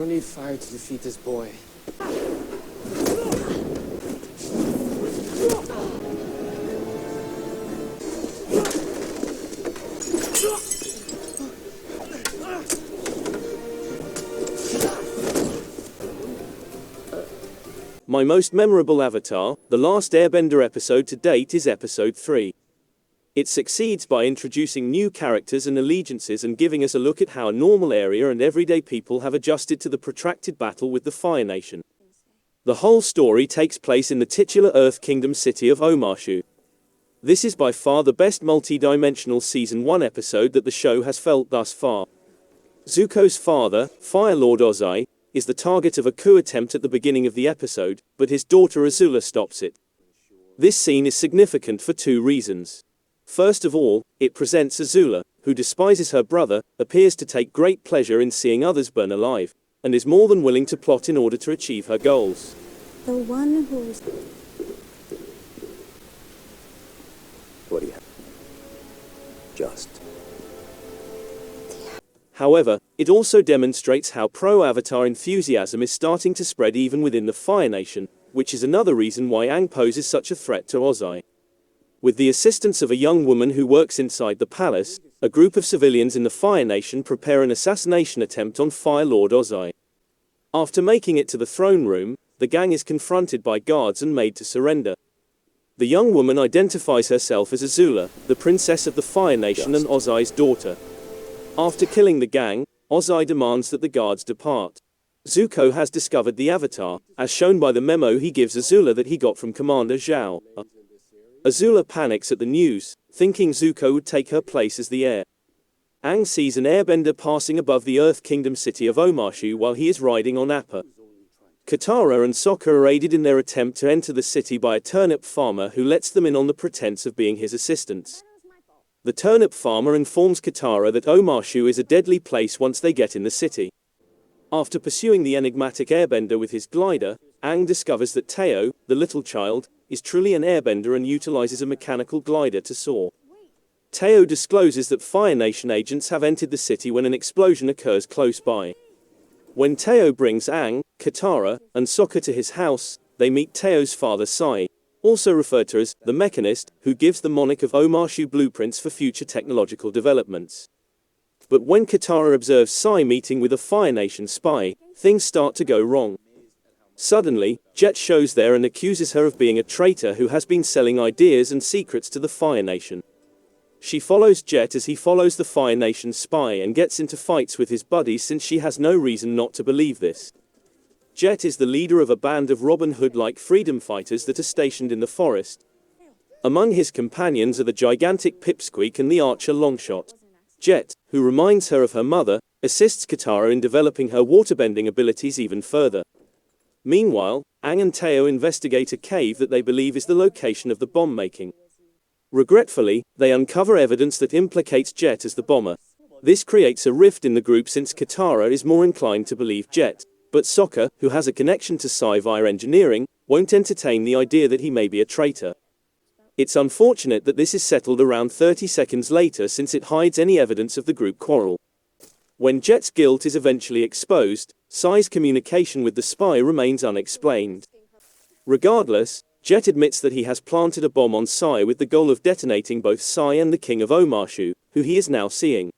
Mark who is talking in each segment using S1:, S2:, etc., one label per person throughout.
S1: don't need fire to defeat this boy.
S2: My most memorable Avatar, the last Airbender episode to date, is Episode 3. It succeeds by introducing new characters and allegiances and giving us a look at how a normal area and everyday people have adjusted to the protracted battle with the Fire Nation. The whole story takes place in the titular Earth Kingdom city of Omashu. This is by far the best multi-dimensional Season 1 episode that the show has felt thus far. Zuko's father, Fire Lord Ozai, is the target of a coup attempt at the beginning of the episode, but his daughter Azula stops it. This scene is significant for two reasons. First of all, it presents Azula, who despises her brother, appears to take great pleasure in seeing others burn alive, and is more than willing to plot in order to achieve her goals.
S3: The one who's...
S4: What do you have? Just.
S2: However, it also demonstrates how pro-Avatar enthusiasm is starting to spread even within the Fire Nation, which is another reason why Aang poses such a threat to Ozai. With the assistance of a young woman who works inside the palace, a group of civilians in the Fire Nation prepare an assassination attempt on Fire Lord Ozai. After making it to the throne room, the gang is confronted by guards and made to surrender. The young woman identifies herself as Azula, the princess of the Fire Nation and Ozai's daughter. After killing the gang, Ozai demands that the guards depart. Zuko has discovered the Avatar, as shown by the memo he gives Azula that he got from Commander Zhao. Azula panics at the news, thinking Zuko would take her place as the heir. Aang sees an airbender passing above the Earth Kingdom city of Omashu while he is riding on Appa. Katara and Sokka are aided in their attempt to enter the city by a turnip farmer who lets them in on the pretense of being his assistants. The turnip farmer informs Katara that Omashu is a deadly place once they get in the city. After pursuing the enigmatic airbender with his glider, Aang discovers that Teo, the little child, is truly an airbender and utilizes a mechanical glider to soar. Teo discloses that Fire Nation agents have entered the city when an explosion occurs close by. When Teo brings Aang, Katara, and Sokka to his house, they meet Teo's father Sai, also referred to as the Mechanist, who gives the monarch of Omashu blueprints for future technological developments. But when Katara observes Sai meeting with a Fire Nation spy, things start to go wrong. Suddenly, Jet shows there and accuses her of being a traitor who has been selling ideas and secrets to the Fire Nation. She follows Jet as he follows the Fire Nation spy and gets into fights with his buddies since she has no reason not to believe this. Jet is the leader of a band of Robin Hood-like freedom fighters that are stationed in the forest. Among his companions are the gigantic Pipsqueak and the archer Longshot. Jet, who reminds her of her mother, assists Katara in developing her waterbending abilities even further. Meanwhile, Aang and Teo investigate a cave that they believe is the location of the bomb making. Regretfully, they uncover evidence that implicates Jet as the bomber. This creates a rift in the group since Katara is more inclined to believe Jet, but Sokka, who has a connection to Sai via engineering, won't entertain the idea that he may be a traitor. It's unfortunate that this is settled around 30 seconds later since it hides any evidence of the group quarrel. When Jet's guilt is eventually exposed, Sai's communication with the spy remains unexplained. Regardless, Jet admits that he has planted a bomb on Sai with the goal of detonating both Sai and the King of Omashu, who he is now seeing.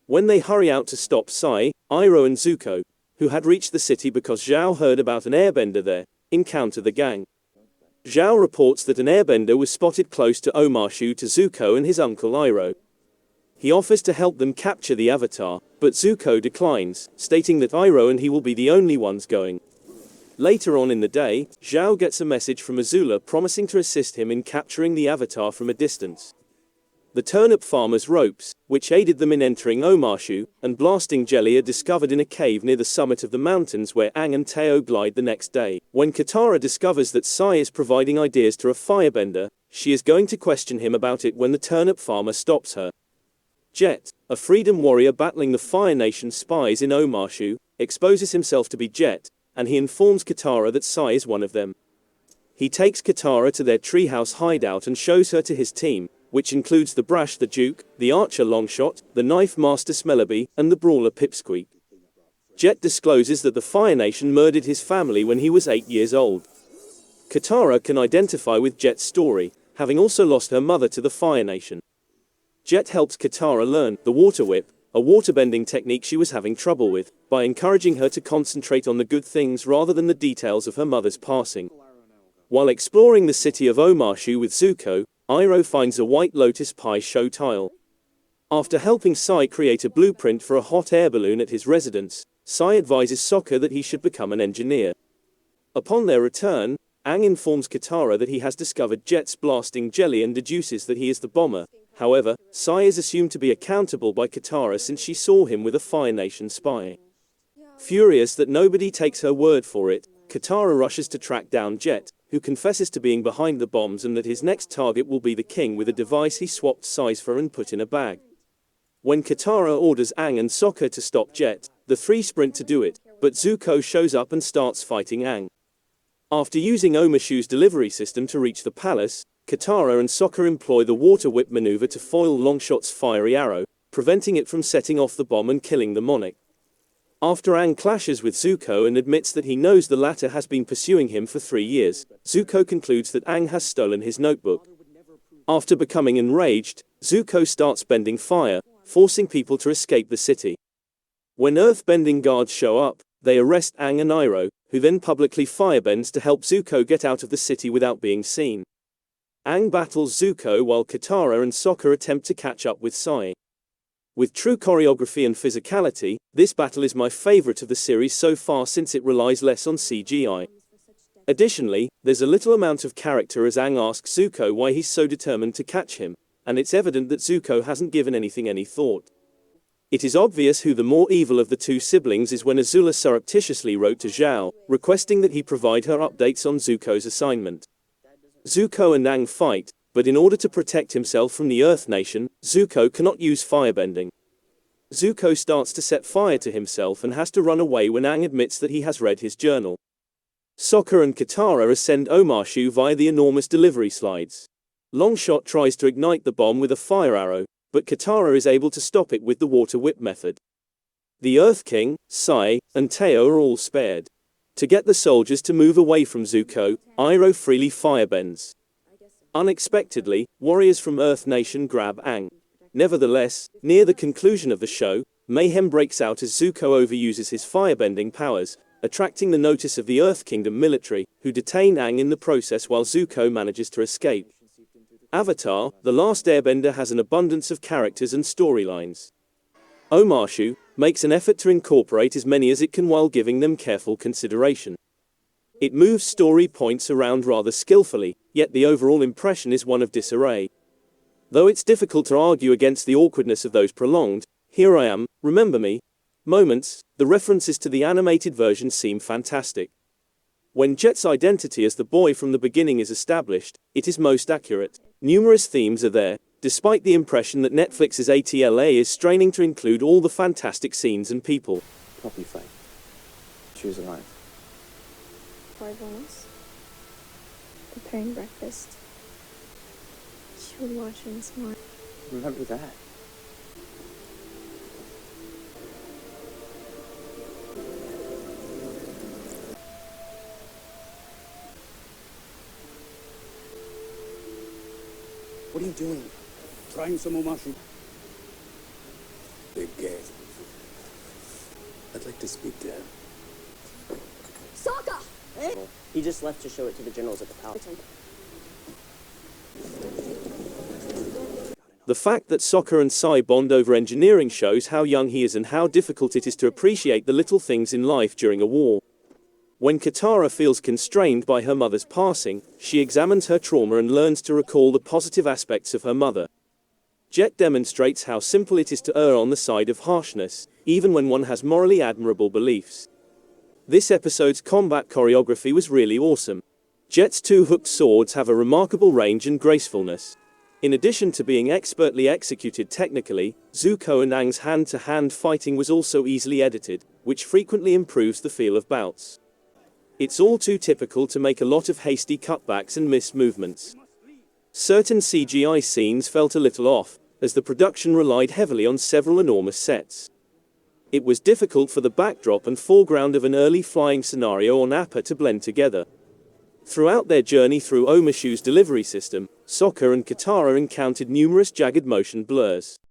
S2: When they hurry out to stop Sai, Iroh and Zuko, who had reached the city because Zhao heard about an airbender there, encounter the gang. Zhao reports that an airbender was spotted close to Omashu to Zuko and his uncle Iroh. He offers to help them capture the Avatar, but Zuko declines, stating that Iroh and he will be the only ones going. Later on in the day, Zhao gets a message from Azula promising to assist him in capturing the Avatar from a distance. The turnip farmer's ropes, which aided them in entering Omashu, and blasting jelly are discovered in a cave near the summit of the mountains where Aang and Teo glide the next day. When Katara discovers that Sai is providing ideas to a firebender, she is going to question him about it when the turnip farmer stops her. Jet, a freedom warrior battling the Fire Nation spies in Omashu, exposes himself to be Jet, and he informs Katara that Sai is one of them. He takes Katara to their treehouse hideout and shows her to his team, which includes the Brash the Duke, the Archer Longshot, the Knife Master Smellaby, and the Brawler Pipsqueak. Jet discloses that the Fire Nation murdered his family when he was 8 years old. Katara can identify with Jet's story, having also lost her mother to the Fire Nation. Jet helps Katara learn the water whip, a waterbending technique she was having trouble with, by encouraging her to concentrate on the good things rather than the details of her mother's passing. While exploring the city of Omashu with Zuko, Iroh finds a white lotus pie show tile. After helping Sai create a blueprint for a hot air balloon at his residence, Sai advises Sokka that he should become an engineer. Upon their return, Aang informs Katara that he has discovered Jet's blasting jelly and deduces that he is the bomber. However, Sai is assumed to be accountable by Katara since she saw him with a Fire Nation spy. Furious that nobody takes her word for it, Katara rushes to track down Jet, who confesses to being behind the bombs and that his next target will be the king with a device he swapped Sai's for and put in a bag. When Katara orders Aang and Sokka to stop Jet, the three sprint to do it, but Zuko shows up and starts fighting Aang. After using Omashu's delivery system to reach the palace, Katara and Sokka employ the water whip maneuver to foil Longshot's fiery arrow, preventing it from setting off the bomb and killing the monarch. After Aang clashes with Zuko and admits that he knows the latter has been pursuing him for 3 years, Zuko concludes that Aang has stolen his notebook. After becoming enraged, Zuko starts bending fire, forcing people to escape the city. When earthbending guards show up, they arrest Aang and Iroh, who then publicly firebends to help Zuko get out of the city without being seen. Aang battles Zuko while Katara and Sokka attempt to catch up with Sai. With true choreography and physicality, this battle is my favorite of the series so far since it relies less on CGI. Additionally, there's a little amount of character as Aang asks Zuko why he's so determined to catch him, and it's evident that Zuko hasn't given anything any thought. It is obvious who the more evil of the two siblings is when Azula surreptitiously wrote to Zhao, requesting that he provide her updates on Zuko's assignment. Zuko and Aang fight, but in order to protect himself from the Earth Nation, Zuko cannot use firebending. Zuko starts to set fire to himself and has to run away when Aang admits that he has read his journal. Sokka and Katara ascend Omashu via the enormous delivery slides. Longshot tries to ignite the bomb with a fire arrow, but Katara is able to stop it with the water whip method. The Earth King, Sai, and Teo are all spared. To get the soldiers to move away from Zuko, Iroh freely firebends. Unexpectedly, warriors from Earth Nation grab Aang. Nevertheless, near the conclusion of the show, mayhem breaks out as Zuko overuses his firebending powers, attracting the notice of the Earth Kingdom military, who detain Aang in the process while Zuko manages to escape. Avatar, The Last Airbender has an abundance of characters and storylines. Omashu makes an effort to incorporate as many as it can while giving them careful consideration. It moves story points around rather skillfully, yet the overall impression is one of disarray. Though it's difficult to argue against the awkwardness of those prolonged, "here I am, remember me" moments, the references to the animated version seem fantastic. When Jet's identity as the boy from the beginning is established, it is most accurate. Numerous themes are there, despite the impression that Netflix's ATLA is straining to include all the fantastic scenes and people.
S1: Puppy fight. Choose a life.
S3: 5 hours. Preparing breakfast. Child watching smart.
S1: Remember that. What are you doing?
S5: Trying some Omashu.
S4: Big game. I'd like to speak to him.
S6: Sokka!
S7: He just left to show it to the generals at the palace.
S2: The fact that Sokka and Sai bond over engineering shows how young he is and how difficult it is to appreciate the little things in life during a war. When Katara feels constrained by her mother's passing, she examines her trauma and learns to recall the positive aspects of her mother. Jet demonstrates how simple it is to err on the side of harshness, even when one has morally admirable beliefs. This episode's combat choreography was really awesome. Jet's 2 hooked swords have a remarkable range and gracefulness. In addition to being expertly executed technically, Zuko and Aang's hand-to-hand fighting was also easily edited, which frequently improves the feel of bouts. It's all too typical to make a lot of hasty cutbacks and missed movements. Certain CGI scenes felt a little off, as the production relied heavily on several enormous sets. It was difficult for the backdrop and foreground of an early flying scenario on Appa to blend together. Throughout their journey through Omashu's delivery system, Sokka and Katara encountered numerous jagged motion blurs.